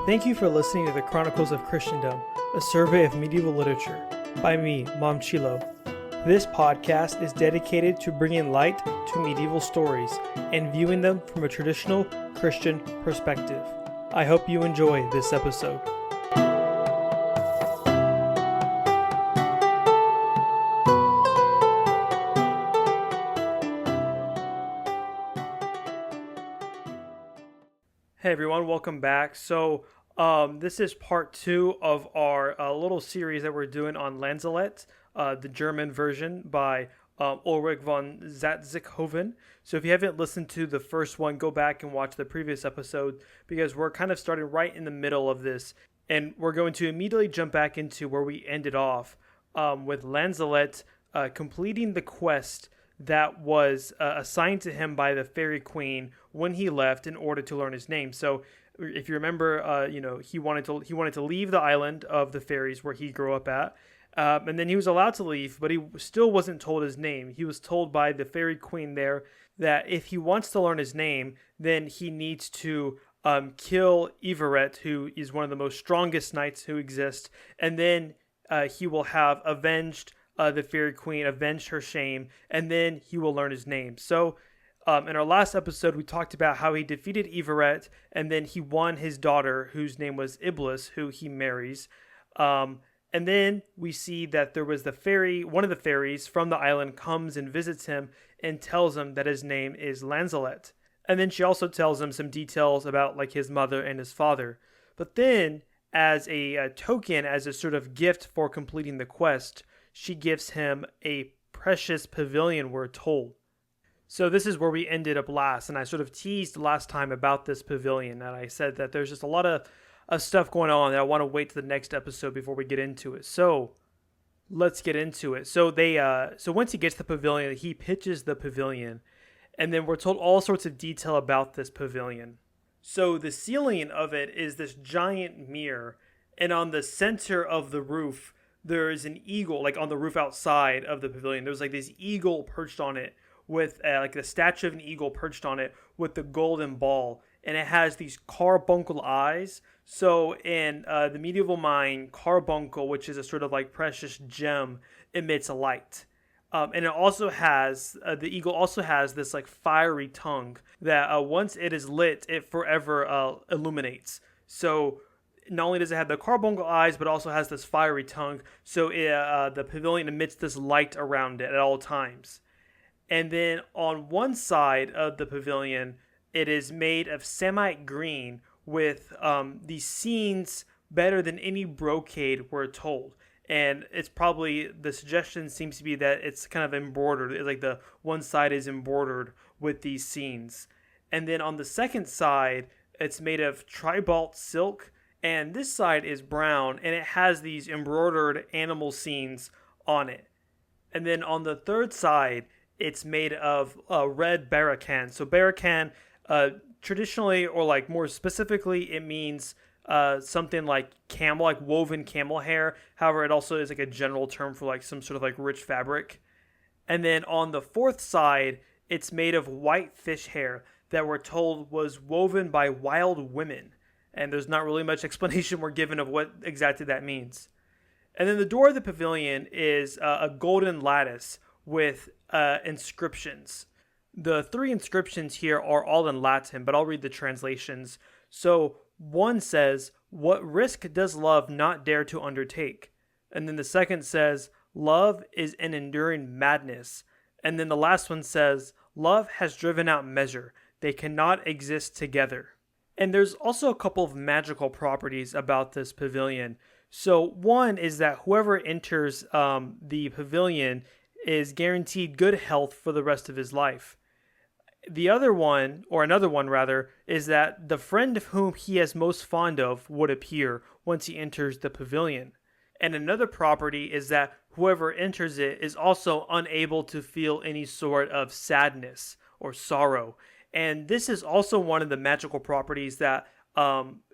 Thank you for listening to the Chronicles of Christendom, a survey of medieval literature, by me, Mom Chilo. This podcast is dedicated to bringing light to medieval stories and viewing them from a traditional Christian perspective. I hope you enjoy this episode. Hey everyone, welcome back. This is part 2 of our little series that we're doing on Lanzelet, the German version by Ulrich von Zatzikhoven. So if you haven't listened to the first one, go back and watch the previous episode because we're kind of starting right in the middle of this. And we're going to immediately jump back into where we ended off with Lanzelet completing the quest that was assigned to him by the fairy queen when he left in order to learn his name. So if you remember, he wanted to leave the island of the fairies where he grew up at, and then he was allowed to leave, but he still wasn't told his name. He was told by the fairy queen there that if he wants to learn his name, then he needs to kill Everett, who is one of the most strongest knights who exist, and then he will have avenged the fairy queen, avenged her shame, and then he will learn his name. So in our last episode, we talked about how he defeated Everett, and then he won his daughter, whose name was Iblis, who he marries. And then we see that there was one of the fairies from the island comes and visits him and tells him that his name is Lanzelet. And then she also tells him some details about like his mother and his father. But then, as a token, as a sort of gift for completing the quest, she gives him a precious pavilion, we're told. So this is where we ended up last, and I sort of teased last time about this pavilion, and I said that there's just a lot of stuff going on that I want to wait to the next episode before we get into it. So let's get into it. So once he gets the pavilion, he pitches the pavilion, and then we're told all sorts of detail about this pavilion. So the ceiling of it is this giant mirror, and on the center of the roof, there's an eagle, like on the roof outside of the pavilion. There's like this eagle perched on it with like the statue of an eagle perched on it with the golden ball. And it has these carbuncle eyes. So in the medieval mind, carbuncle, which is a sort of like precious gem, emits a light. And it also has, the eagle also has this like fiery tongue that once it is lit, it forever illuminates. So not only does it have the carbuncle eyes, but also has this fiery tongue. So the pavilion emits this light around it at all times. And then on one side of the pavilion, it is made of samite green with these scenes better than any brocade we're told. And it's probably, the suggestion seems to be that it's kind of embroidered. It's like the one side is embroidered with these scenes. And then on the second side, it's made of tribalt silk. And this side is brown, and it has these embroidered animal scenes on it. And then on the third side, it's made of red baracan. So baracan, traditionally, or like more specifically, it means something like camel, like woven camel hair. However, it also is like a general term for like some sort of like rich fabric. And then on the fourth side, it's made of white fish hair that we're told was woven by wild women. And there's not really much explanation we're given of what exactly that means. And then the door of the pavilion is a golden lattice with inscriptions. The 3 inscriptions here are all in Latin, but I'll read the translations. So one says, "What risk does love not dare to undertake?" And then the second says, "Love is an enduring madness." And then the last one says, "Love has driven out measure. They cannot exist together." And there's also a couple of magical properties about this pavilion. So one is that whoever enters the pavilion is guaranteed good health for the rest of his life. The other one, or another one rather, is that the friend of whom he is most fond of would appear once he enters the pavilion. And another property is that whoever enters it is also unable to feel any sort of sadness or sorrow. And this is also one of the magical properties that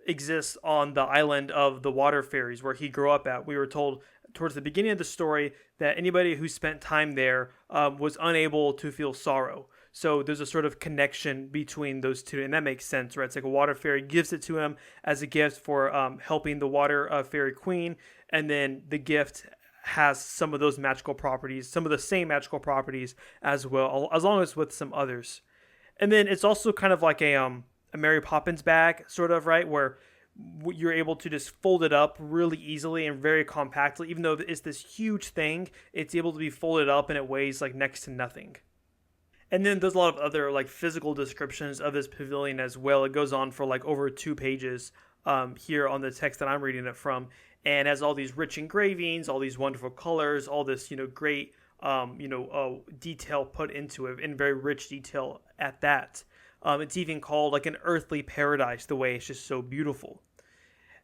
exists on the island of the water fairies where he grew up at. We were told towards the beginning of the story that anybody who spent time there was unable to feel sorrow. So there's a sort of connection between those two, and that makes sense, right? It's like a water fairy gives it to him as a gift for helping the water fairy queen, and then the gift has some of those magical properties, some of the same magical properties as well, as long as with some others. And then it's also kind of like a Mary Poppins bag, sort of, right? Where you're able to just fold it up really easily and very compactly. Even though it's this huge thing, it's able to be folded up and it weighs like next to nothing. And then there's a lot of other like physical descriptions of this pavilion as well. It goes on for like over 2 pages here on the text that I'm reading it from, and has all these rich engravings, all these wonderful colors, all this great detail put into it, and very rich detail at that. It's even called like an earthly paradise, the way it's just so beautiful.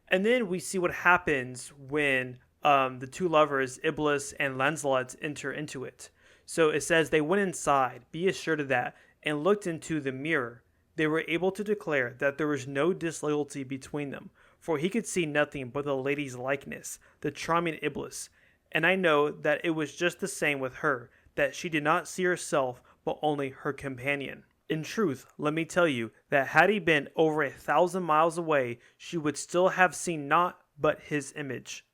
And then we see what happens when the two lovers, Iblis and Lanzelet, enter into it. So it says they went inside, be assured of that, and looked into the mirror. They were able to declare that there was no disloyalty between them, for he could see nothing but the lady's likeness, the charming Iblis. And I know that it was just the same with her, that she did not see herself, but only her companion. In truth, let me tell you that had he been over 1,000 miles away, she would still have seen naught but his image.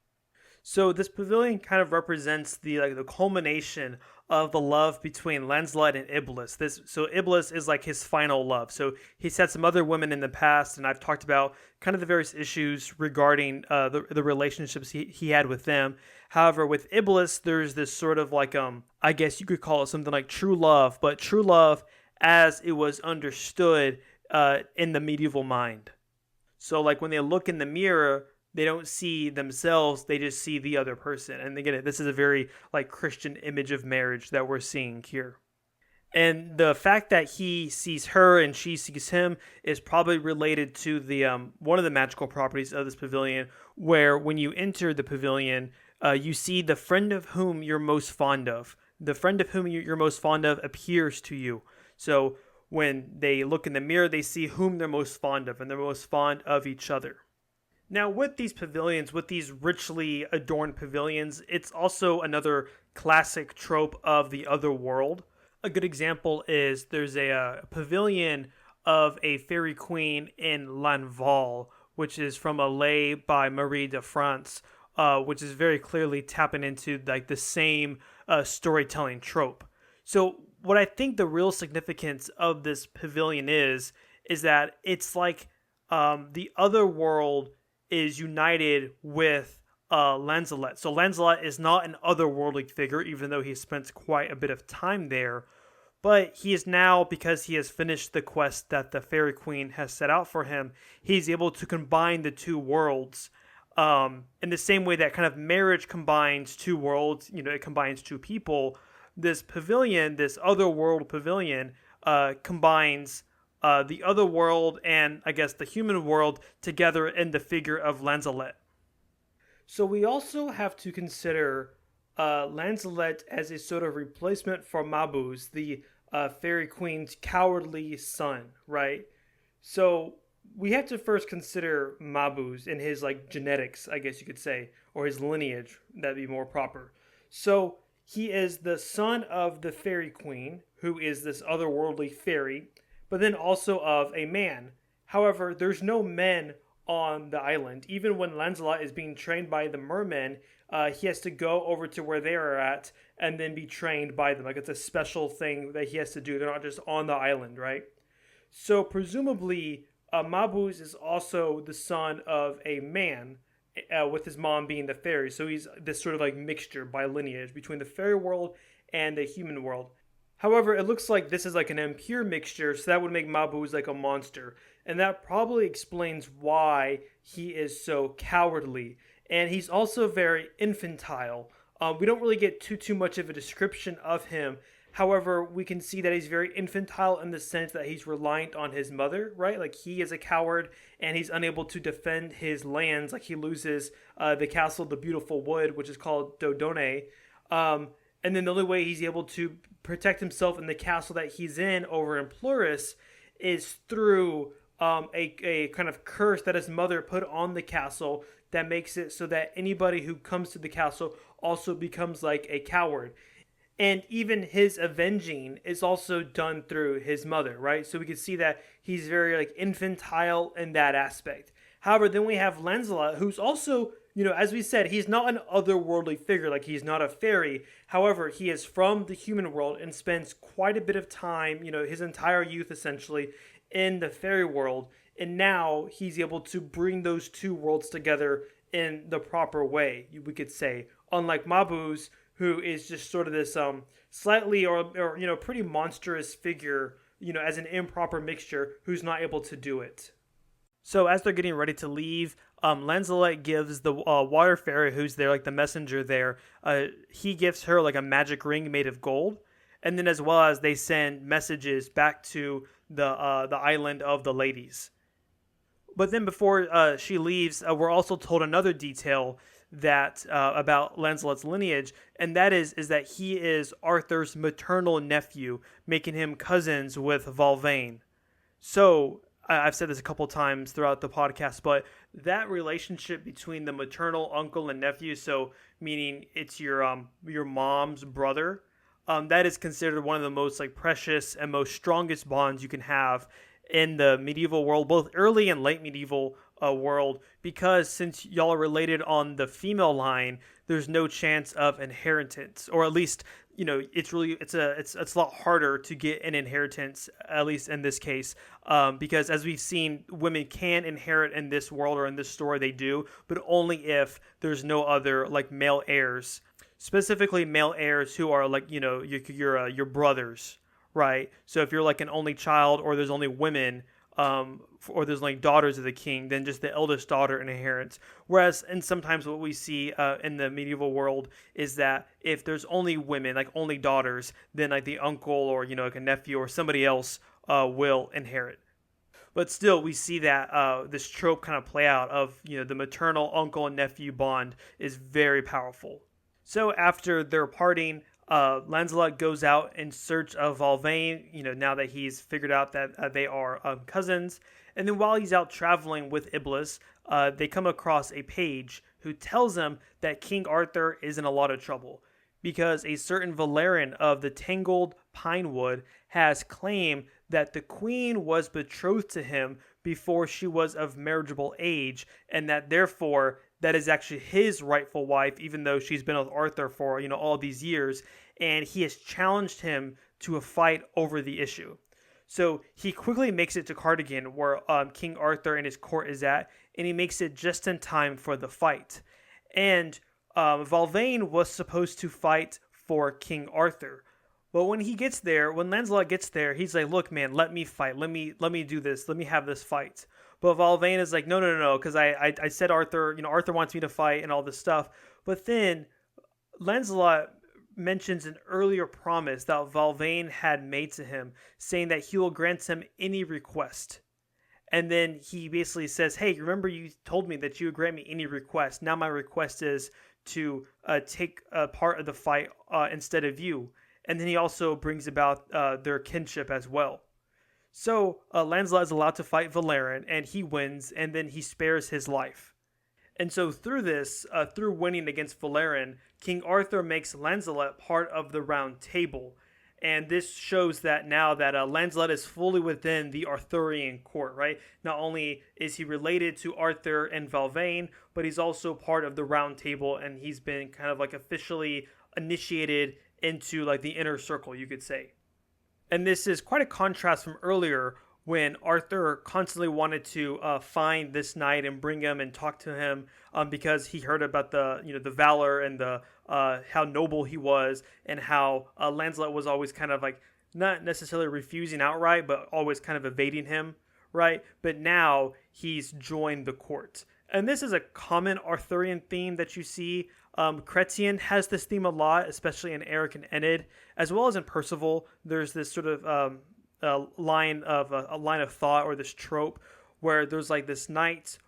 So this pavilion kind of represents the culmination of the love between Lancelot and Iblis. So Iblis is like his final love. So he's had some other women in the past, and I've talked about kind of the various issues regarding the relationships he had with them. However, with Iblis, there's this sort of like I guess you could call it something like true love, but true love as it was understood in the medieval mind. So like when they look in the mirror, they don't see themselves, they just see the other person. And again, this is a very like Christian image of marriage that we're seeing here. And the fact that he sees her and she sees him is probably related to the one of the magical properties of this pavilion, where when you enter the pavilion, you see the friend of whom you're most fond of. The friend of whom you're most fond of appears to you. So when they look in the mirror, they see whom they're most fond of, and they're most fond of each other. Now, with these pavilions, with these richly adorned pavilions, it's also another classic trope of the other world. A good example is there's a pavilion of a fairy queen in Lanzelet, which is from a lay by Marie de France, which is very clearly tapping into like the same storytelling trope. So what I think the real significance of this pavilion is that it's like the other world is united with Lanzelet. So Lanzelet is not an otherworldly figure, even though he spent quite a bit of time there. But he is now, because he has finished the quest that the Fairy Queen has set out for him, he's able to combine the two worlds in the same way that kind of marriage combines two worlds, it combines two people. This pavilion, this otherworld pavilion, combines the other world and, I guess, the human world together in the figure of Lanzelet. So we also have to consider Lanzelet as a sort of replacement for Mabuse, the Fairy Queen's cowardly son, right? So we have to first consider Mabuse and his genetics, I guess you could say, or his lineage, that'd be more proper. So he is the son of the Fairy Queen, who is this otherworldly fairy, but then also of a man. However, there's no men on the island. Even when Lancelot is being trained by the mermen, he has to go over to where they are at and then be trained by them. Like, it's a special thing that he has to do. They're not just on the island, right? So presumably, Mabuse is also the son of a man, with his mom being the fairy. So he's this sort of mixture by lineage between the fairy world and the human world. However, it looks like this is an impure mixture, so that would make Mabuse a monster. And that probably explains why he is so cowardly. And he's also very infantile. We don't really get too much of a description of him. However, we can see that he's very infantile in the sense that he's reliant on his mother, right? He is a coward and he's unable to defend his lands. He loses the castle, the Beautiful Wood, which is called Dodone. And then the only way he's able to protect himself in the castle that he's in over in Pluris is through a kind of curse that his mother put on the castle that makes it so that anybody who comes to the castle also becomes like a coward. And even his avenging is also done through his mother, right? So we can see that he's very like infantile in that aspect. However, then we have Lancelot, who's also, as we said, he's not an otherworldly figure, like he's not a fairy. However, he is from the human world and spends quite a bit of time, his entire youth essentially, in the fairy world. And now he's able to bring those two worlds together in the proper way, we could say. Unlike Mabuse, who is just sort of this slightly or pretty monstrous figure, as an improper mixture, who's not able to do it. So as they're getting ready to leave, Lanzelet gives the water fairy who's there, like the messenger there, he gives her like a magic ring made of gold. And then as well as they send messages back to the island of the ladies. But then before she leaves, we're also told another detail that about Lancelot's lineage, and that is that he is Arthur's maternal nephew, making him cousins with Valvain. So I've said this a couple times throughout the podcast, but that relationship between the maternal uncle and nephew, so meaning it's your mom's brother, that is considered one of the most like precious and most strongest bonds you can have in the medieval world, both early and late medieval world, because since y'all are related on the female line, there's no chance of inheritance, or at least it's a lot harder to get an inheritance, at least in this case, because as we've seen, women can inherit in this world, or in this story they do, but only if there's no other like male heirs, specifically male heirs who are like your brothers, right? So if you're like an only child, or there's only women, or there's like daughters of the king, then just the eldest daughter inherits. Whereas, and sometimes what we see in the medieval world is that if there's only women, like only daughters, then like the uncle or like a nephew or somebody else will inherit. But still, we see that this trope kind of play out of the maternal uncle and nephew bond is very powerful. So after their parting, Lancelot goes out in search of Valvain, now that he's figured out that they are cousins. And then while he's out traveling with Iblis, they come across a page who tells him that King Arthur is in a lot of trouble because a certain Valerian of the Tangled Pinewood has claimed that the queen was betrothed to him before she was of marriageable age, and that therefore that is actually his rightful wife, even though she's been with Arthur for all these years, and he has challenged him to a fight over the issue. So he quickly makes it to Cardigan, where King Arthur and his court is at, and he makes it just in time for the fight. And Valvain was supposed to fight for King Arthur. But when Lancelot gets there, he's like, "Look, man, let me fight. Let me do this. Let me have this fight." But Valvain is like, no, because I said Arthur, Arthur wants me to fight and all this stuff. But then Lancelot mentions an earlier promise that Valvain had made to him, saying that he will grant him any request. And then he basically says, "Hey, remember you told me that you would grant me any request. Now my request is to take part of the fight instead of you." And then he also brings about their kinship as well. So Lancelot is allowed to fight Valerian, and he wins, and then he spares his life. And so through this, through winning against Valerian, King Arthur makes Lancelot part of the Round Table. And this shows that now that Lancelot is fully within the Arthurian court, right? Not only is he related to Arthur and Valvain, but he's also part of the Round Table, and he's been kind of like officially initiated into like the inner circle, you could say. And this is quite a contrast from earlier when Arthur constantly wanted to find this knight and bring him and talk to him because he heard about the the valor and the how noble he was, and how Lancelot was always kind of like not necessarily refusing outright, but always kind of evading him, right? But now he's joined the court. And this is a common Arthurian theme that you see. Chrétien has this theme a lot, especially in Eric and Enid, as well as in Percival. There's this sort of a line of thought, or this trope where there's like this knight,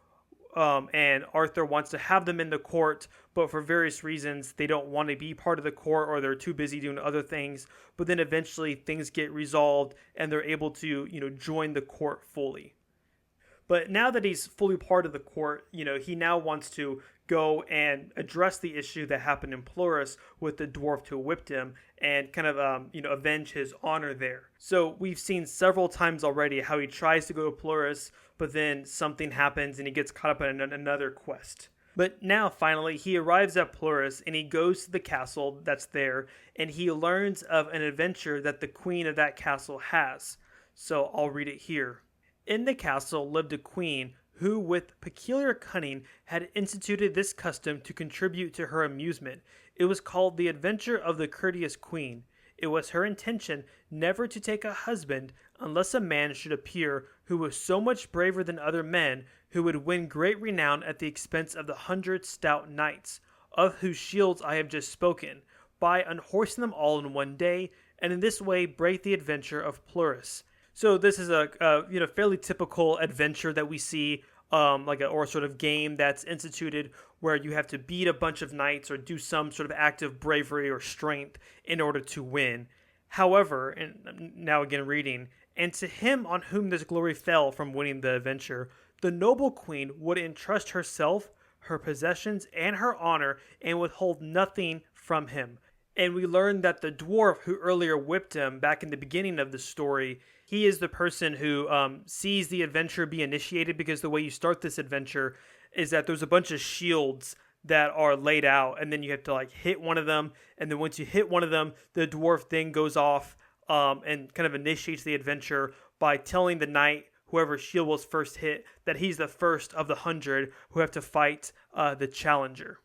and Arthur wants to have them in the court, but for various reasons they don't want to be part of the court, or they're too busy doing other things. But then eventually things get resolved, and they're able to join the court fully. But now that he's fully part of the court, he now wants to go and address the issue that happened in Plurus with the dwarf who whipped him and kind of, avenge his honor there. So we've seen several times already how he tries to go to Plurus, but then something happens and he gets caught up in another quest. But now, finally, he arrives at Plurus and he goes to the castle that's there and he learns of an adventure that the queen of that castle has. So I'll read it here. In the castle lived a queen who, with peculiar cunning, had instituted this custom to contribute to her amusement. It was called the Adventure of the Courteous Queen. It was her intention never to take a husband unless a man should appear who was so much braver than other men, who would win great renown at the expense of the 100 stout knights, of whose shields I have just spoken, by unhorsing them all in one day, and in this way break the adventure of Plurus. So this is a fairly typical adventure that we see, or sort of game that's instituted where you have to beat a bunch of knights or do some sort of act of bravery or strength in order to win. However, and now again reading, and to him on whom this glory fell from winning the adventure, the noble queen would entrust herself, her possessions, and her honor, and withhold nothing from him. And we learn that the dwarf who earlier whipped him back in the beginning of the story, he is the person who sees the adventure be initiated, because the way you start this adventure is that there's a bunch of shields that are laid out, and then you have to hit one of them, and then once you hit one of them, the dwarf then goes off and kind of initiates the adventure by telling the knight, whoever shield was first hit, that he's the first of the 100 who have to fight the challenger.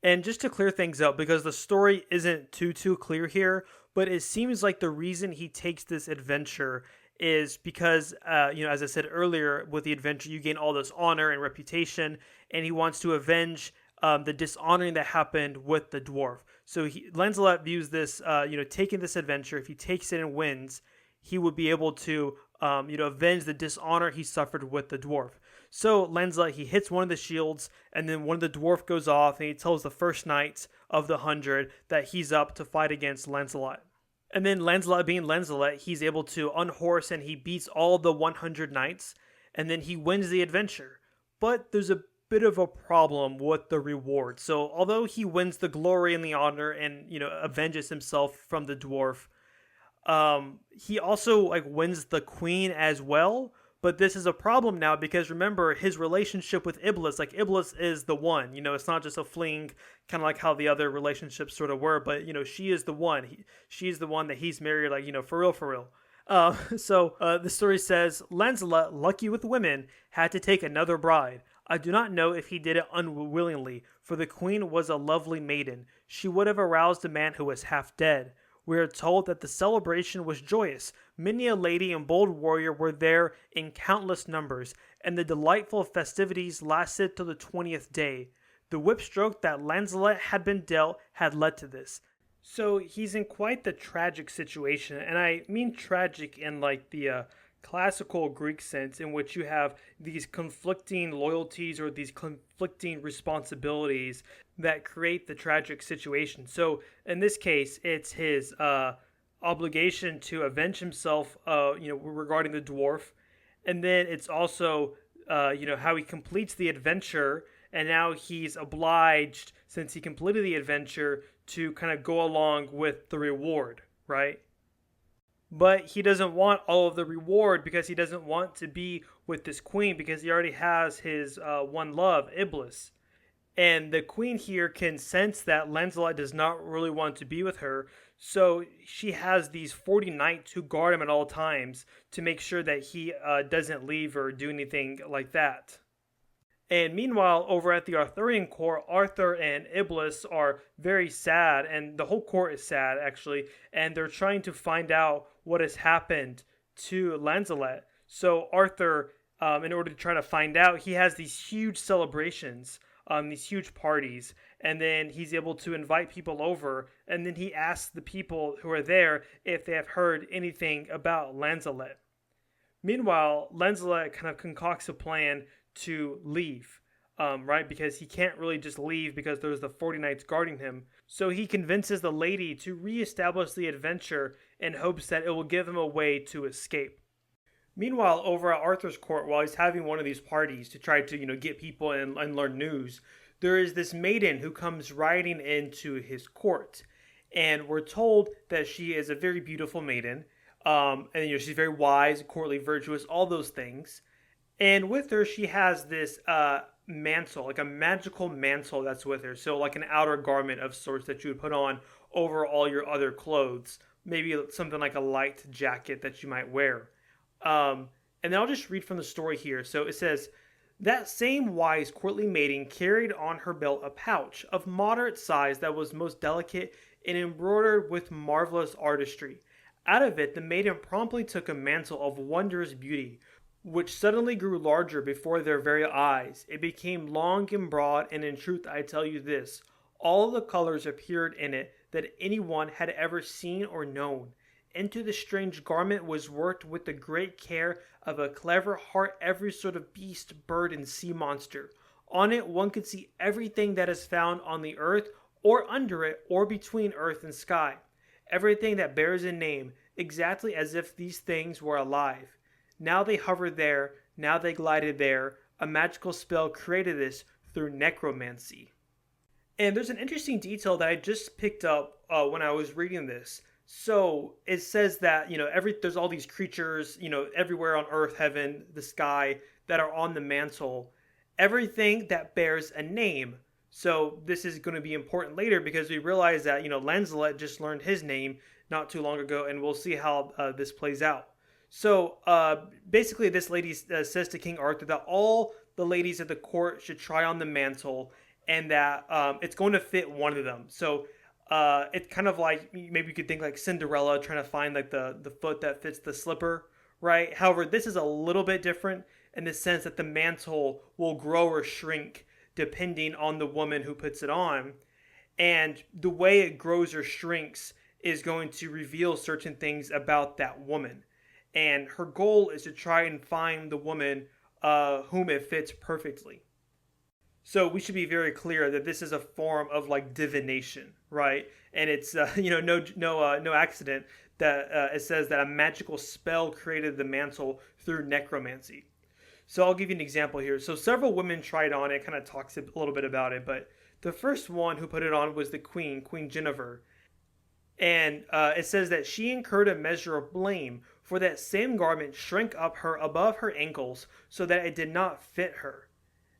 And just to clear things up, because the story isn't too clear here, but it seems like the reason he takes this adventure is because, as I said earlier, with the adventure you gain all this honor and reputation, and he wants to avenge the dishonoring that happened with the dwarf. So Lancelot views this, taking this adventure, if he takes it and wins, he would be able to, avenge the dishonor he suffered with the dwarf. So Lancelot, he hits one of the shields, and then one of the dwarf goes off, and he tells the first knight of the 100 that he's up to fight against Lancelot. And then Lancelot being Lancelot, he's able to unhorse, and he beats all the 100 knights, and then he wins the adventure. But there's a bit of a problem with the reward. So although he wins the glory and the honor and, avenges himself from the dwarf, he also wins the queen as well. But this is a problem now because remember his relationship with Iblis, Iblis is the one, it's not just a fling, kind of like how the other relationships sort of were, but she is the one. She's the one that he's married, for real. So the story says, Lancelot, lucky with women, had to take another bride. I do not know if he did it unwillingly, for the queen was a lovely maiden. She would have aroused a man who was half dead. We are told that the celebration was joyous. Many a lady and bold warrior were there in countless numbers, and the delightful festivities lasted till the 20th day. The whip stroke that Lancelot had been dealt had led to this. So he's in quite the tragic situation, and I mean tragic in the classical Greek sense, in which you have these conflicting loyalties or these conflicting responsibilities that create the tragic situation. So in this case, it's his obligation to avenge himself, regarding the dwarf, and then it's also, how he completes the adventure, and now he's obliged, since he completed the adventure, to kind of go along with the reward, right? But he doesn't want all of the reward because he doesn't want to be with this queen because he already has his one love, Iblis. And the queen here can sense that Lancelot does not really want to be with her, so she has these 40 knights who guard him at all times to make sure that he doesn't leave or do anything like that. And meanwhile, over at the Arthurian court, Arthur and Iblis are very sad, and the whole court is sad, actually, and they're trying to find out what has happened to Lancelot. So Arthur, in order to try to find out, he has these huge celebrations, these huge parties, and then he's able to invite people over, and then he asks the people who are there if they have heard anything about Lancelot. Meanwhile, Lancelot kind of concocts a plan to leave, right? Because he can't really just leave because there's the 40 knights guarding him. So he convinces the lady to reestablish the adventure in hopes that it will give him a way to escape. Meanwhile, over at Arthur's court, while he's having one of these parties to try to, get people and learn news, there is this maiden who comes riding into his court. And we're told that she is a very beautiful maiden. And, she's very wise, courtly, virtuous, all those things. And with her, she has this mantle, like a magical mantle that's with her. So like an outer garment of sorts that you would put on over all your other clothes. Maybe something like a light jacket that you might wear. And then I'll just read from the story here. So it says, that same wise courtly maiden carried on her belt a pouch of moderate size that was most delicate and embroidered with marvelous artistry. Out of it the maiden promptly took a mantle of wondrous beauty, which suddenly grew larger before their very eyes. It became long and broad, and in truth I tell you this, all the colors appeared in it that anyone had ever seen or known. Into the strange garment was worked with the great care of a clever heart every sort of beast, bird, and sea monster. On it one could see everything that is found on the earth, or under it, or between earth and sky. Everything that bears a name, exactly as if these things were alive. Now they hovered there, now they glided there. A magical spell created this through necromancy. And there's an interesting detail that I just picked up when I was reading this. So it says that, there's all these creatures, everywhere on earth, heaven, the sky, that are on the mantle. Everything that bears a name. So this is going to be important later because we realize that, Lanzelet just learned his name not too long ago, and we'll see how this plays out. So basically this lady says to King Arthur that all the ladies at the court should try on the mantle, and that it's going to fit one of them. So it's kind of like, maybe you could think like Cinderella trying to find like the foot that fits the slipper, right? However, this is a little bit different in the sense that the mantle will grow or shrink depending on the woman who puts it on. And the way it grows or shrinks is going to reveal certain things about that woman. And her goal is to try and find the woman whom it fits perfectly. So we should be very clear that this is a form of like divination, right? And it's no accident that it says that a magical spell created the mantle through necromancy. So I'll give you an example here. So several women tried on it, kind of talks a little bit about it, but the first one who put it on was the Queen Guinevere. And it says that she incurred a measure of blame, for that same garment shrank up her above her ankles, so that it did not fit her.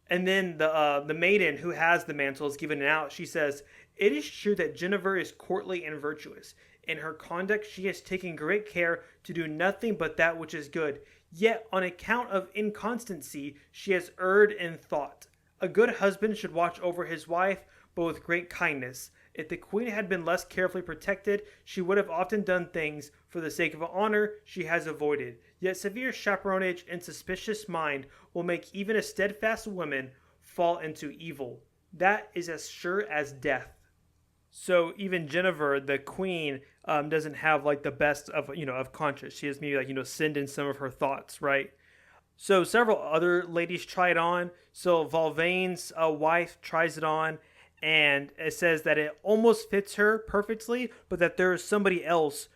And then the maiden who has the mantle is given it out. She says, it is true that Guinevere is courtly and virtuous. In her conduct she has taken great care to do nothing but that which is good. Yet on account of inconstancy she has erred in thought. A good husband should watch over his wife, but with great kindness. If the queen had been less carefully protected, she would have often done things for the sake of honor she has avoided. Yet severe chaperonage and suspicious mind will make even a steadfast woman fall into evil. That is as sure as death. So even Guinevere, the queen, doesn't have like the best of conscience. She has maybe sinned in some of her thoughts, right? So several other ladies try it on. So Valvain's wife tries it on, and it says that it almost fits her perfectly, but that there is somebody else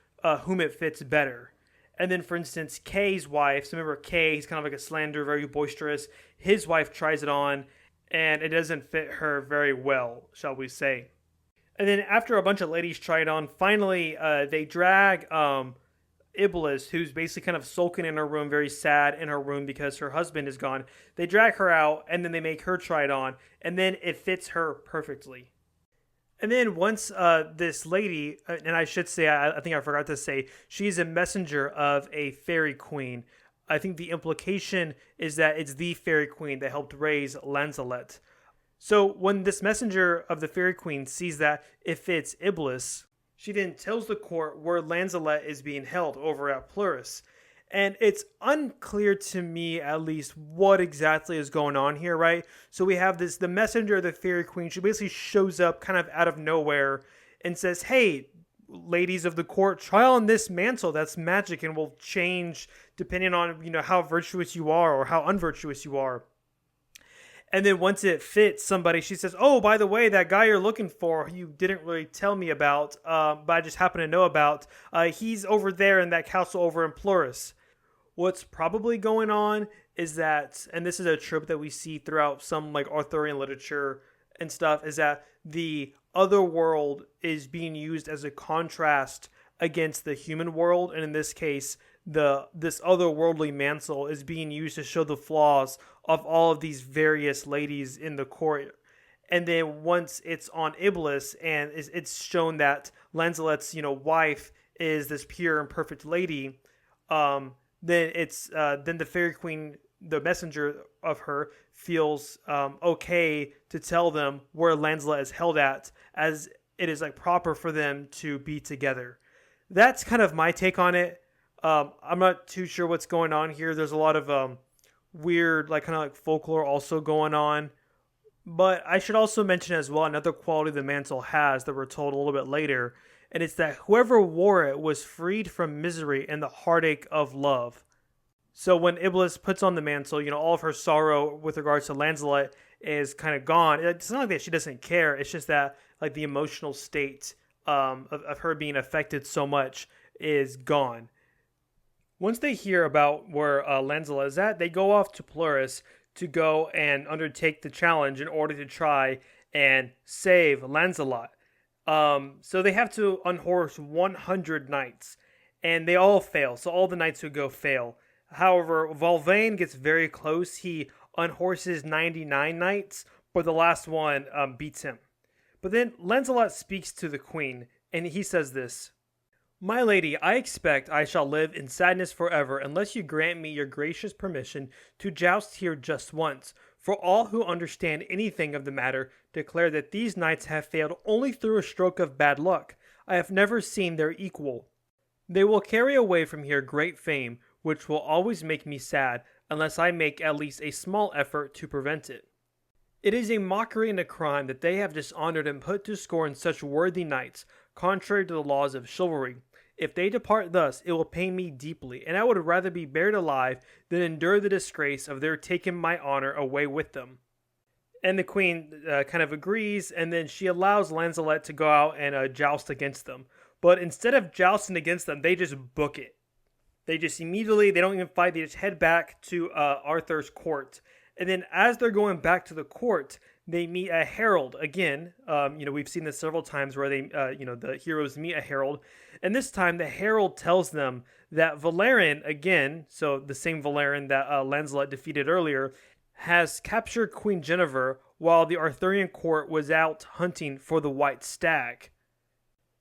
whom it fits better. And then, for instance, Kay's wife, so remember Kay, he's kind of like a slanderer, very boisterous. His wife tries it on, and it doesn't fit her very well, shall we say. And then after a bunch of ladies try it on, finally they drag Iblis, who's basically kind of sulking in her room, very sad in her room because her husband is gone. They drag her out, and then they make her try it on, and then it fits her perfectly. And then once this lady, and I should say, I think I forgot to say, she's a messenger of a fairy queen. I think the implication is that it's the fairy queen that helped raise Lanzelet. So when this messenger of the fairy queen sees that it fits Iblis, she then tells the court where Lanzelet is being held over at Pleuris. And it's unclear to me, at least, what exactly is going on here, right? So we have the messenger of the fairy queen. She basically shows up kind of out of nowhere and says, hey, ladies of the court, try on this mantle that's magic and will change depending on, how virtuous you are or how unvirtuous you are. And then once it fits somebody, she says, oh, by the way, that guy you're looking for, you didn't really tell me about, but I just happen to know about, he's over there in that castle over in Pleuris. What's probably going on is that, and this is a trope that we see throughout some like Arthurian literature and stuff, is that the other world is being used as a contrast against the human world, and in this case, this otherworldly mantle is being used to show the flaws of all of these various ladies in the court. And then once it's on Iblis and it's shown that Lanzelet's wife is this pure and perfect lady, then then the fairy queen, the messenger of her, feels okay to tell them where Lanzelet is held at, as it is like proper for them to be together. That's kind of my take on it. I'm not too sure what's going on here. There's a lot of weird, like kind of like folklore also going on. But I should also mention as well another quality the mantle has that we're told a little bit later, and it's that whoever wore it was freed from misery and the heartache of love. So when Iblis puts on the mantle, all of her sorrow with regards to Lanzelet is kind of gone. It's not like that she doesn't care. It's just that like the emotional state of her being affected so much is gone. Once they hear about where Lanzelet is at, they go off to Pluris to go and undertake the challenge in order to try and save Lancelot. So they have to unhorse 100 knights, and they all fail. So all the knights who go fail. However, Volvain gets very close. He unhorses 99 knights, but the last one beats him. But then Lancelot speaks to the queen, and he says this: "My lady, I expect I shall live in sadness forever unless you grant me your gracious permission to joust here just once, for all who understand anything of the matter declare that these knights have failed only through a stroke of bad luck. I have never seen their equal. They will carry away from here great fame, which will always make me sad, unless I make at least a small effort to prevent it. It is a mockery and a crime that they have dishonored and put to scorn such worthy knights, contrary to the laws of chivalry. If they depart thus, it will pain me deeply, and I would rather be buried alive than endure the disgrace of their taking my honor away with them." And the queen kind of agrees, and then she allows Lanzelet to go out and joust against them. But instead of jousting against them, they just book it. They just immediately, they don't even fight, they just head back to Arthur's court. And then as they're going back to the court, they meet a herald again. We've seen this several times where they, the heroes meet a herald. And this time the herald tells them that Valerian, again, so the same Valerian that Lancelot defeated earlier, has captured Queen Guinevere while the Arthurian court was out hunting for the white stag.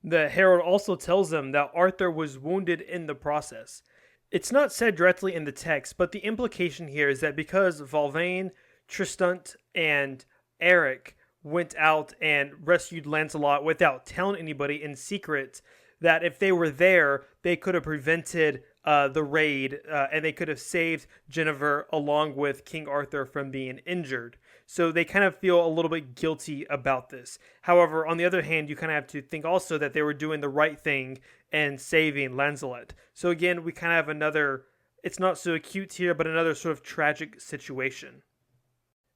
The herald also tells them that Arthur was wounded in the process. It's not said directly in the text, but the implication here is that because Volvain, Tristan, and Eric went out and rescued Lancelot without telling anybody in secret, that if they were there, they could have prevented the raid, and they could have saved Guinevere along with King Arthur from being injured. So they kind of feel a little bit guilty about this. However, on the other hand, you kind of have to think also that they were doing the right thing and saving Lanzelet. So again, we kind of have another, it's not so acute here, but another sort of tragic situation.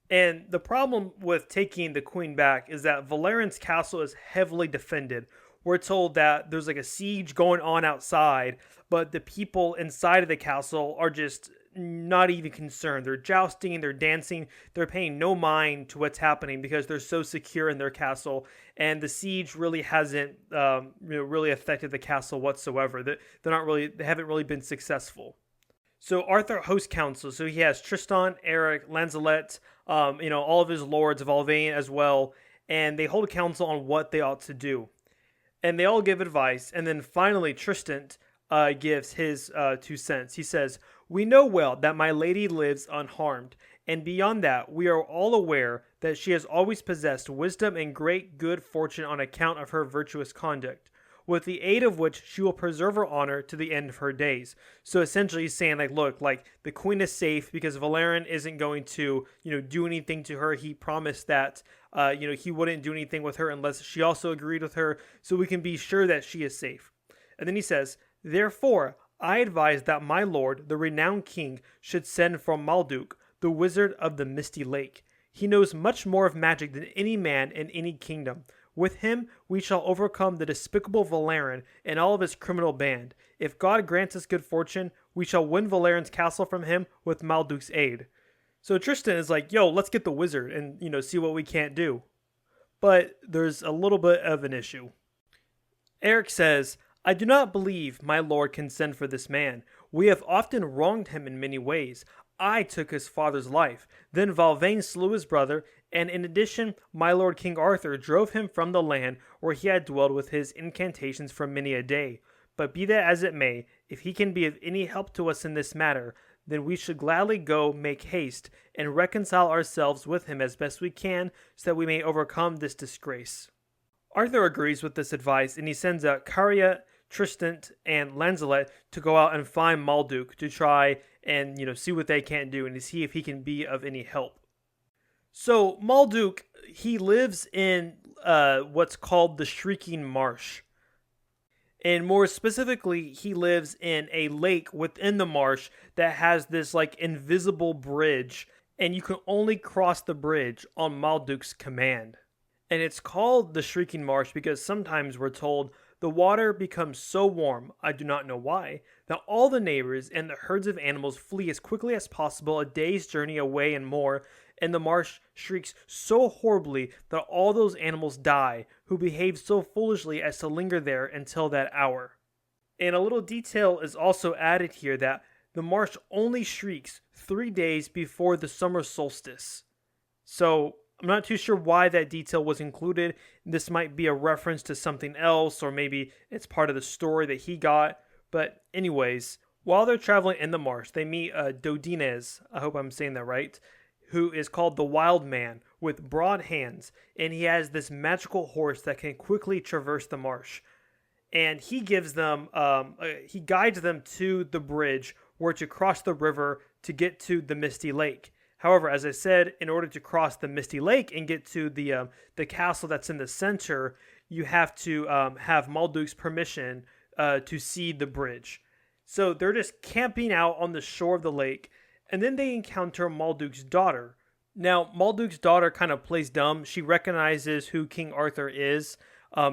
And the problem with taking the queen back is that Valerian's castle is heavily defended. We're told that there's like a siege going on outside, but the people inside of the castle are just not even concerned. They're jousting, they're dancing, they're paying no mind to what's happening because they're so secure in their castle, and the siege really hasn't really affected the castle whatsoever. They haven't really been successful. So Arthur hosts council. So he has Tristan, Eric, Lanzelet, all of his lords of Alvain as well, and they hold a council on what they ought to do. And they all give advice, and then finally Tristan gives his 2 cents. He says, "We know well that my lady lives unharmed, and beyond that, we are all aware that she has always possessed wisdom and great good fortune on account of her virtuous conduct, with the aid of which she will preserve her honor to the end of her days." So essentially he's saying, look, the queen is safe because Valerian isn't going to, do anything to her. He promised that, he wouldn't do anything with her unless she also agreed with her, so we can be sure that she is safe. And then he says, "Therefore, I advise that my lord, the renowned king, should send for Malduk, the wizard of the misty lake. He knows much more of magic than any man in any kingdom. With him, we shall overcome the despicable Valerian and all of his criminal band. If God grants us good fortune, we shall win Valerian's castle from him with Malduk's aid. So Tristan is like, yo, let's get the wizard and, see what we can't do. But there's a little bit of an issue. Eric says, I do not believe my lord can send for this man. We have often wronged him in many ways. I took his father's life. Then Valvain slew his brother, and in addition, my lord King Arthur drove him from the land where he had dwelled with his incantations for many a day. But be that as it may, if he can be of any help to us in this matter, then we should gladly go make haste and reconcile ourselves with him as best we can, so that we may overcome this disgrace. Arthur agrees with this advice, and he sends out Caria, Tristan, and Lanzelet to go out and find Malduk to try and see what they can do and to see if he can be of any help. So Malduk, he lives in what's called the Shrieking Marsh. And more specifically, he lives in a lake within the marsh that has this invisible bridge, and you can only cross the bridge on Malduk's command. And it's called the Shrieking Marsh because sometimes we're told the water becomes so warm, I do not know why, that all the neighbors and the herds of animals flee as quickly as possible a day's journey away and more, and the marsh shrieks so horribly that all those animals die who behave so foolishly as to linger there until that hour. And a little detail is also added here that the marsh only shrieks 3 days before the summer solstice. So I'm not too sure why that detail was included. This might be a reference to something else, or maybe it's part of the story that he got. But anyways, while they're traveling in the marsh, they meet Dodines, I hope I'm saying that right, who is called the Wild Man with broad hands, and he has this magical horse that can quickly traverse the marsh. And he gives them, he guides them to the bridge where to cross the river to get to the Misty Lake. However, as I said, in order to cross the Misty Lake and get to the castle that's in the center, you have to have Malduk's permission to see the bridge. So they're just camping out on the shore of the lake, and then they encounter Malduk's daughter. Now, Malduk's daughter kind of plays dumb. She recognizes who King Arthur is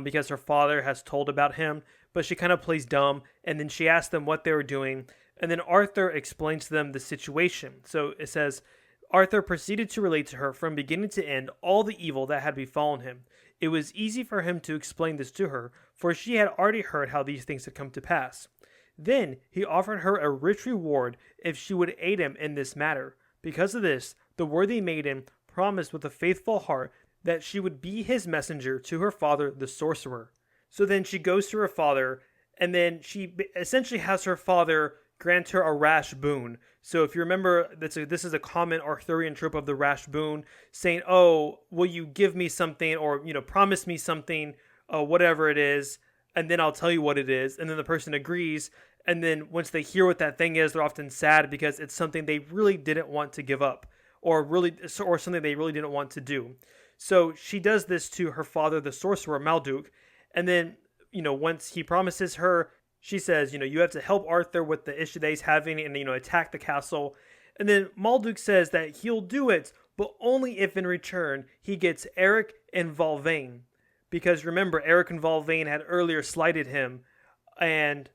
because her father has told about him, but she kind of plays dumb, and then she asks them what they were doing, and then Arthur explains to them the situation. So it says, Arthur proceeded to relate to her from beginning to end all the evil that had befallen him. It was easy for him to explain this to her, for she had already heard how these things had come to pass. Then he offered her a rich reward if she would aid him in this matter. Because of this, the worthy maiden promised with a faithful heart that she would be his messenger to her father, the sorcerer. So then she goes to her father, and then she essentially has her father grant her a rash boon. So if you remember, this is a common Arthurian trope of the rash boon, saying, oh, will you give me something, or, promise me something, whatever it is, and then I'll tell you what it is. And then the person agrees, and then once they hear what that thing is, they're often sad because it's something they really didn't want to give up, or something they really didn't want to do. So she does this to her father, the sorcerer, Malduk, and then, once he promises her, she says, you have to help Arthur with the issue that he's having and, attack the castle. And then Malduk says that he'll do it, but only if in return he gets Eric and Valvain. Because remember, Eric and Valvain had earlier slighted him, and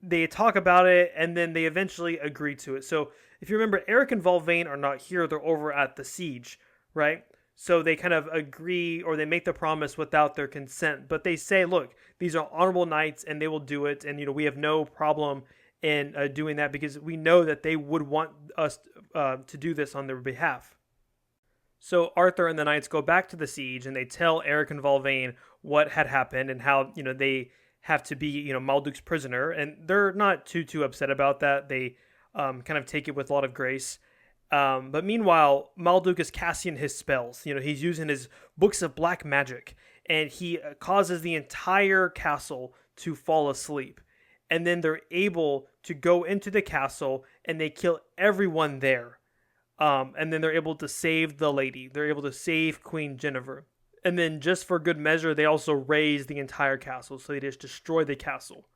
they talk about it, and then they eventually agree to it. So if you remember, Eric and Valvain are not here, they're over at the siege, right? So they kind of agree, or they make the promise without their consent. But they say, look, these are honorable knights, and they will do it. And, we have no problem in doing that because we know that they would want us to do this on their behalf. So Arthur and the knights go back to the siege, and they tell Eric and Valvain what had happened and how, they have to be, Malduk's prisoner. And they're not too upset about that. They kind of take it with a lot of grace. But meanwhile, Malduk is casting his spells. He's using his books of black magic, and he causes the entire castle to fall asleep. And then they're able to go into the castle, and they kill everyone there. And then they're able to save the lady. They're able to save Queen Jennifer. And then just for good measure, they also raise the entire castle, so they just destroy the castle.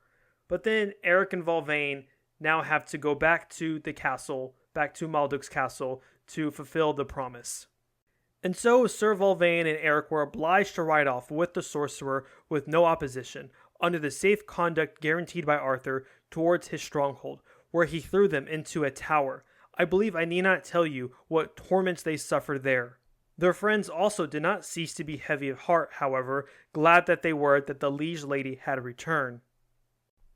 But then Eric and Valvain now have to go back to the castle, back to Malduk's castle, to fulfill the promise. And so Sir Valvain and Eric were obliged to ride off with the sorcerer with no opposition, under the safe conduct guaranteed by Arthur, towards his stronghold, where he threw them into a tower. I believe I need not tell you what torments they suffered there. Their friends also did not cease to be heavy of heart, however, glad that they were that the liege lady had returned.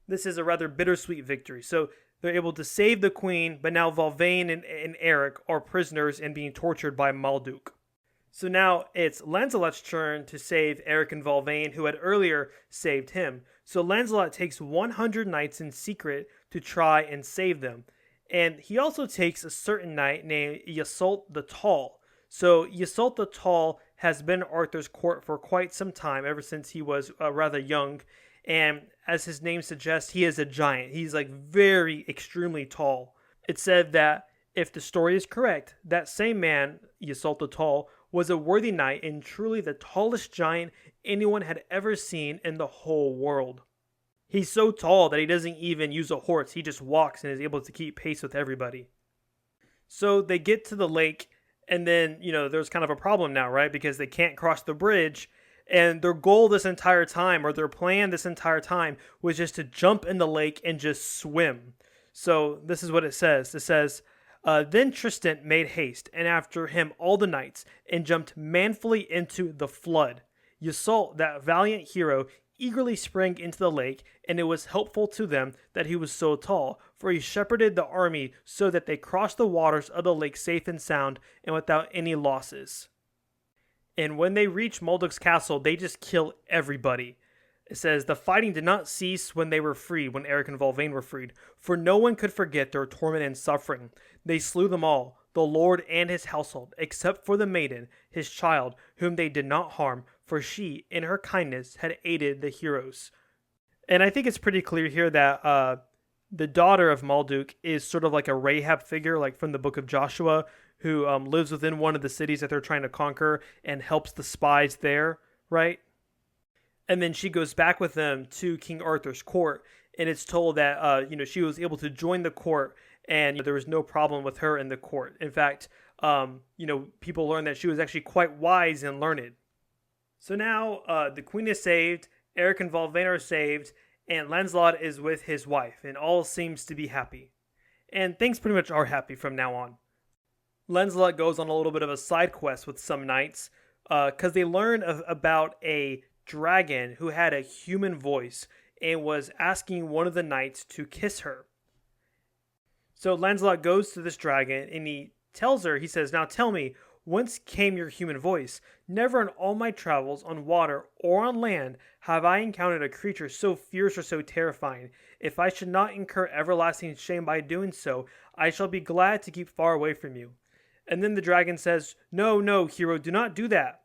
This is a rather bittersweet victory. So they're able to save the queen, but now Valvain and Eric are prisoners and being tortured by Malduk. So now it's Lancelot's turn to save Eric and Valvain, who had earlier saved him. So Lancelot takes 100 knights in secret to try and save them. And he also takes a certain knight named Yseult the Tall. So Yseult the Tall has been in Arthur's court for quite some time, ever since he was rather young. And as his name suggests, he is a giant. He's like very extremely tall. It's said that if the story is correct, that same man, Yseult the Tall, was a worthy knight and truly the tallest giant anyone had ever seen in the whole world. He's so tall that he doesn't even use a horse. He just walks and is able to keep pace with everybody. So they get to the lake, and then, there's kind of a problem now, right? Because they can't cross the bridge. And their goal this entire time, or their plan this entire time, was just to jump in the lake and just swim. So this is what it says. It says, Then Tristan made haste, and after him all the knights, and jumped manfully into the flood. Yseult, that valiant hero, eagerly sprang into the lake, and it was helpful to them that he was so tall, for he shepherded the army so that they crossed the waters of the lake safe and sound, and without any losses. And when they reach Malduk's castle, they just kill everybody. It says, the fighting did not cease when they were freed, when Eric and Valvain were freed, for no one could forget their torment and suffering. They slew them all, the lord and his household, except for the maiden, his child, whom they did not harm, for she, in her kindness, had aided the heroes. And I think it's pretty clear here that the daughter of Malduk is sort of like a Rahab figure, like from the book of Joshua, who lives within one of the cities that they're trying to conquer and helps the spies there, right? And then she goes back with them to King Arthur's court, and it's told that she was able to join the court, and there was no problem with her in the court. In fact, people learned that she was actually quite wise and learned. So now the queen is saved, Eric and Valvain are saved, and Lancelot is with his wife, and all seems to be happy. And things pretty much are happy from now on. Lancelot goes on a little bit of a side quest with some knights, because they learn about a dragon who had a human voice and was asking one of the knights to kiss her. So Lancelot goes to this dragon and he tells her, he says, now tell me, whence came your human voice? Never in all my travels on water or on land have I encountered a creature so fierce or so terrifying. If I should not incur everlasting shame by doing so, I shall be glad to keep far away from you. And then the dragon says, no, hero, do not do that.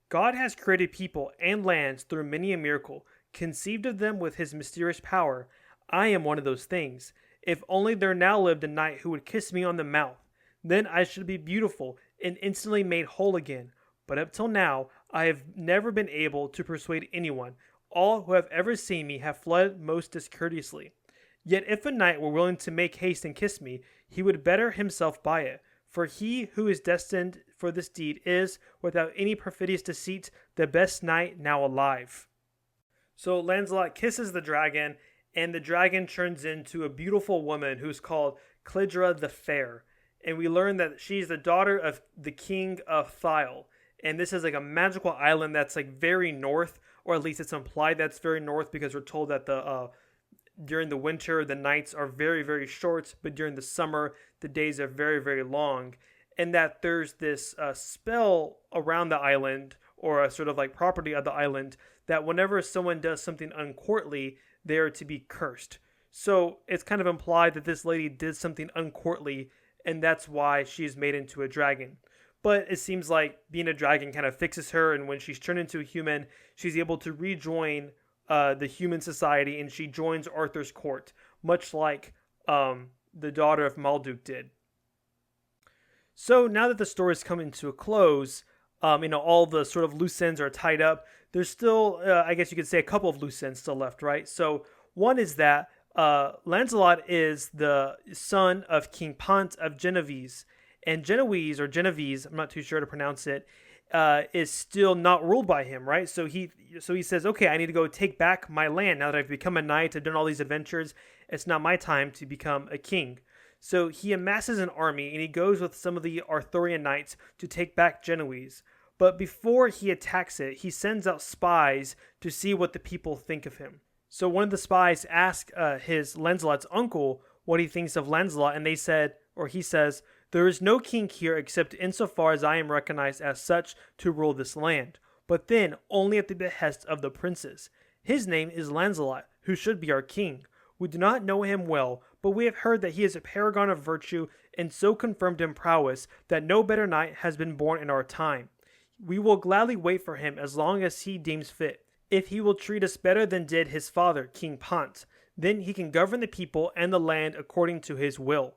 God has created people and lands through many a miracle, conceived of them with his mysterious power. I am one of those things. If only there now lived a knight who would kiss me on the mouth, then I should be beautiful and instantly made whole again. But up till now, I have never been able to persuade anyone. All who have ever seen me have fled most discourteously. Yet if a knight were willing to make haste and kiss me, he would better himself by it. For he who is destined for this deed is, without any perfidious deceit, the best knight now alive. So Lancelot kisses the dragon, and the dragon turns into a beautiful woman who's called Clidra the Fair. And we learn that she's the daughter of the king of Thyle. And this is like a magical island that's like very north, or at least it's implied that's very north, because we're told that during the winter, the nights are very, very short, but during the summer, the days are very, very long. And that there's this spell around the island, or a sort of like property of the island, that whenever someone does something uncourtly, they are to be cursed. So it's kind of implied that this lady did something uncourtly, and that's why she's made into a dragon. But it seems like being a dragon kind of fixes her, and when she's turned into a human, she's able to rejoin the human society, and she joins Arthur's court, much like the daughter of Malduk did. So now that the story's coming to a close, all the sort of loose ends are tied up. There's still, I guess you could say, a couple of loose ends still left, right? So one is that Lancelot is the son of King Pont of Genovese. And Genovese, I'm not too sure to pronounce it, is still not ruled by him, right? So he says, okay, I need to go take back my land now that I've become a knight. I've done all these adventures. It's not my time to become a king. So he amasses an army and he goes with some of the Arthurian knights to take back Genoese. But before he attacks it, he sends out spies to see what the people think of him. So one of the spies asks his Lancelot's uncle what he thinks of Lancelot, and he says, there is no king here except insofar as I am recognized as such to rule this land, but then only at the behest of the princes. His name is Lancelot, who should be our king. We do not know him well, but we have heard that he is a paragon of virtue and so confirmed in prowess that no better knight has been born in our time. We will gladly wait for him as long as he deems fit. If he will treat us better than did his father, King Pont, then he can govern the people and the land according to his will.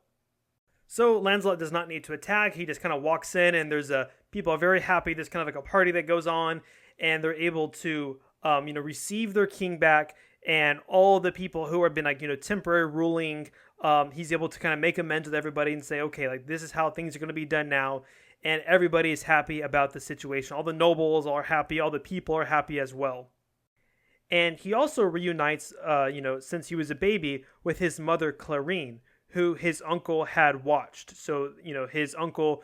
So Lancelot does not need to attack. He just kind of walks in, and people are very happy. There's kind of like a party that goes on, and they're able to receive their king back, and all the people who have been temporary ruling, he's able to kind of make amends with everybody and say, okay, like this is how things are going to be done now, and everybody is happy about the situation. All the nobles are happy. All the people are happy as well. And he also reunites, since he was a baby, with his mother Clarine, who his uncle had watched. So, his uncle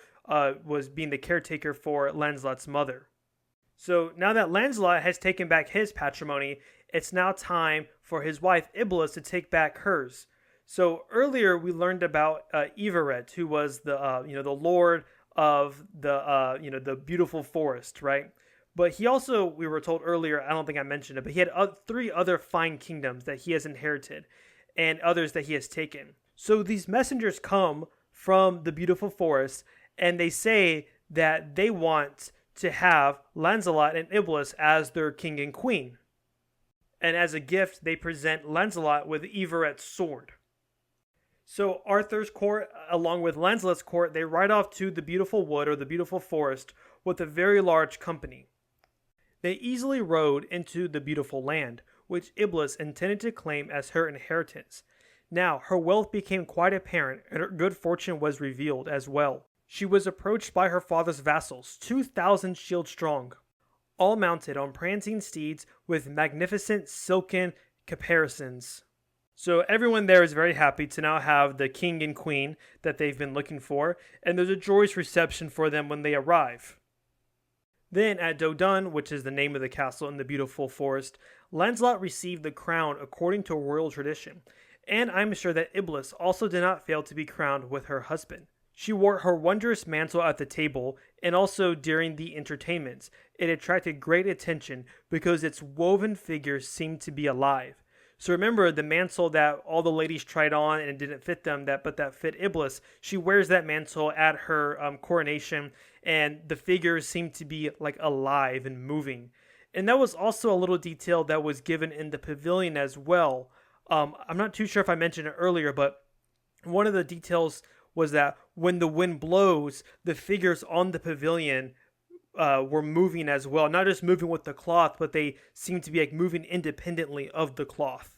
was being the caretaker for Lancelot's mother. So now that Lancelot has taken back his patrimony, it's now time for his wife Iblis to take back hers. So earlier we learned about Iveret, who was the lord of the beautiful forest, right? But he also, we were told earlier, I don't think I mentioned it, but he had 3 other fine kingdoms that he has inherited and others that he has taken. So these messengers come from the beautiful forest and they say that they want to have Lancelot and Iblis as their king and queen. And as a gift, they present Lancelot with Iveret's sword. So Arthur's court, along with Lancelot's court, they ride off to the beautiful wood or the beautiful forest with a very large company. They easily rode into the beautiful land, which Iblis intended to claim as her inheritance. Now, her wealth became quite apparent, and her good fortune was revealed as well. She was approached by her father's vassals, 2,000 shield strong, all mounted on prancing steeds with magnificent silken caparisons. So everyone there is very happy to now have the king and queen that they've been looking for, and there's a joyous reception for them when they arrive. Then at Dodon, which is the name of the castle in the beautiful forest, Lancelot received the crown according to royal tradition, and I'm sure that Iblis also did not fail to be crowned with her husband. She wore her wondrous mantle at the table and also during the entertainments. It attracted great attention because its woven figures seemed to be alive. So remember the mantle that all the ladies tried on and it didn't fit them, but that fit Iblis. She wears that mantle at her coronation, and the figures seem to be like alive and moving. And that was also a little detail that was given in the pavilion as well. I'm not too sure if I mentioned it earlier, but one of the details was that when the wind blows, the figures on the pavilion were moving as well. Not just moving with the cloth, but they seemed to be like moving independently of the cloth.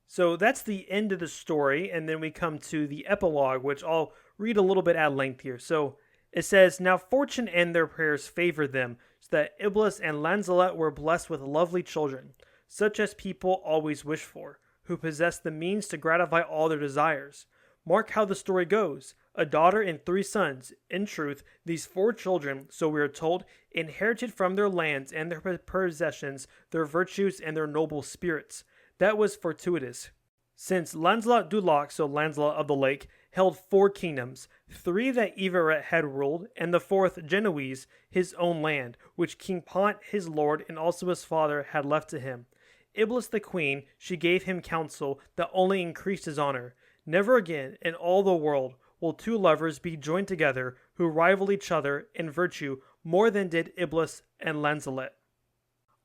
So that's the end of the story, and then we come to the epilogue, which I'll read a little bit at length here. So it says, "Now fortune and their prayers favored them, so that Iblis and Lanzelet were blessed with lovely children, such as people always wish for, who possess the means to gratify all their desires. Mark how the story goes. A daughter and 3 sons. In truth, these 4 children, so we are told, inherited from their lands and their possessions their virtues and their noble spirits. That was fortuitous. Since Lancelot du Lac, so Lancelot of the Lake, held 4 kingdoms, 3 that Iveret had ruled, and the 4th, Genoese, his own land, which King Pont, his lord, and also his father, had left to him. Iblis the queen, she gave him counsel that only increased his honor. Never again, in all the world, will 2 lovers be joined together who rival each other in virtue more than did Iblis and Lanzelet.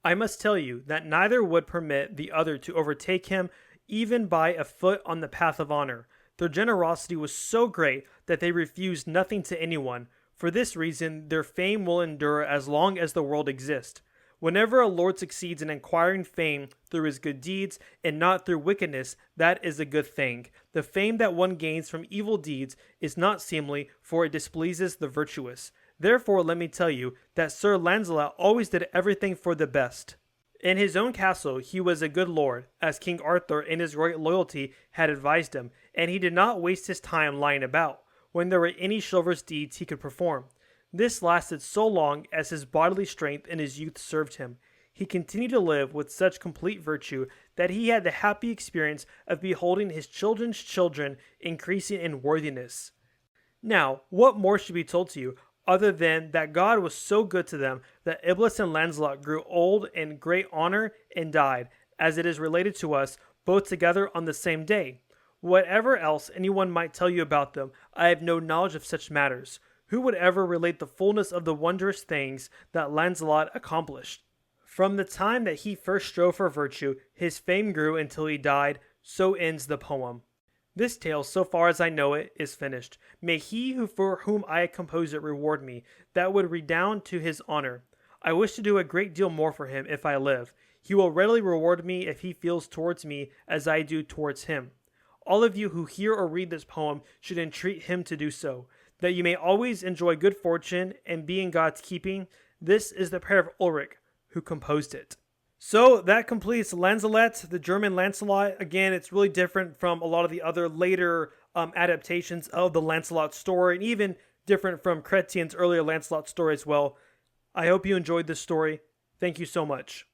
I must tell you that neither would permit the other to overtake him even by a foot on the path of honor. Their generosity was so great that they refused nothing to anyone. For this reason, their fame will endure as long as the world exists. Whenever a lord succeeds in acquiring fame through his good deeds and not through wickedness, that is a good thing. The fame that one gains from evil deeds is not seemly, for it displeases the virtuous. Therefore, let me tell you that Sir Lancelot always did everything for the best. In his own castle, he was a good lord, as King Arthur in his great loyalty had advised him, and he did not waste his time lying about, when there were any chivalrous deeds he could perform. This lasted so long as his bodily strength and his youth served him. He continued to live with such complete virtue that he had the happy experience of beholding his children's children increasing in worthiness. Now, what more should be told to you, other than that God was so good to them that Iblis and Lancelot grew old in great honor and died, as it is related to us, both together on the same day. Whatever else anyone might tell you about them, I have no knowledge of such matters. Who would ever relate the fullness of the wondrous things that Lancelot accomplished? From the time that he first strove for virtue, his fame grew until he died. So ends the poem. This tale, so far as I know it, is finished. May he who for whom I compose it reward me, that would redound to his honor. I wish to do a great deal more for him if I live. He will readily reward me if he feels towards me as I do towards him. All of you who hear or read this poem should entreat him to do so, that you may always enjoy good fortune and be in God's keeping. This is the prayer of Ulrich, who composed it. So that completes Lanzelet, the German Lancelot. Again, it's really different from a lot of the other later adaptations of the Lancelot story, and even different from Chrétien's earlier Lancelot story as well. I hope you enjoyed this story. Thank you so much.